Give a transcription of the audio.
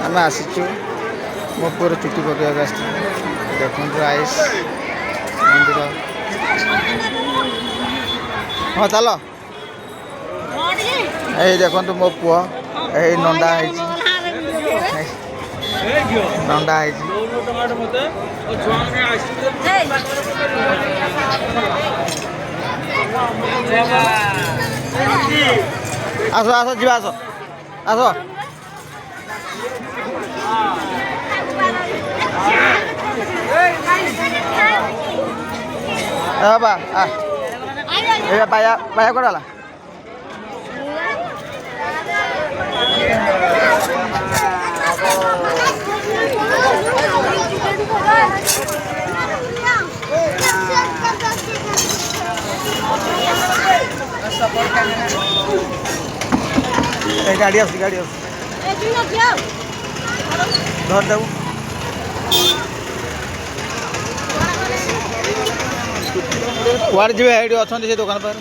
आम आसीचु मो पुअर चुटी पकड़ा आस देखु आइस मंदिर हाँ चल यही देखु मो पुआ यही नंदा नंदा आस आस जी आस आस बाबा बाया बाया कड़ा गाड़ी आस गाड़ी आस धर देबू कुआड़े जी अच्छा से दुकान पर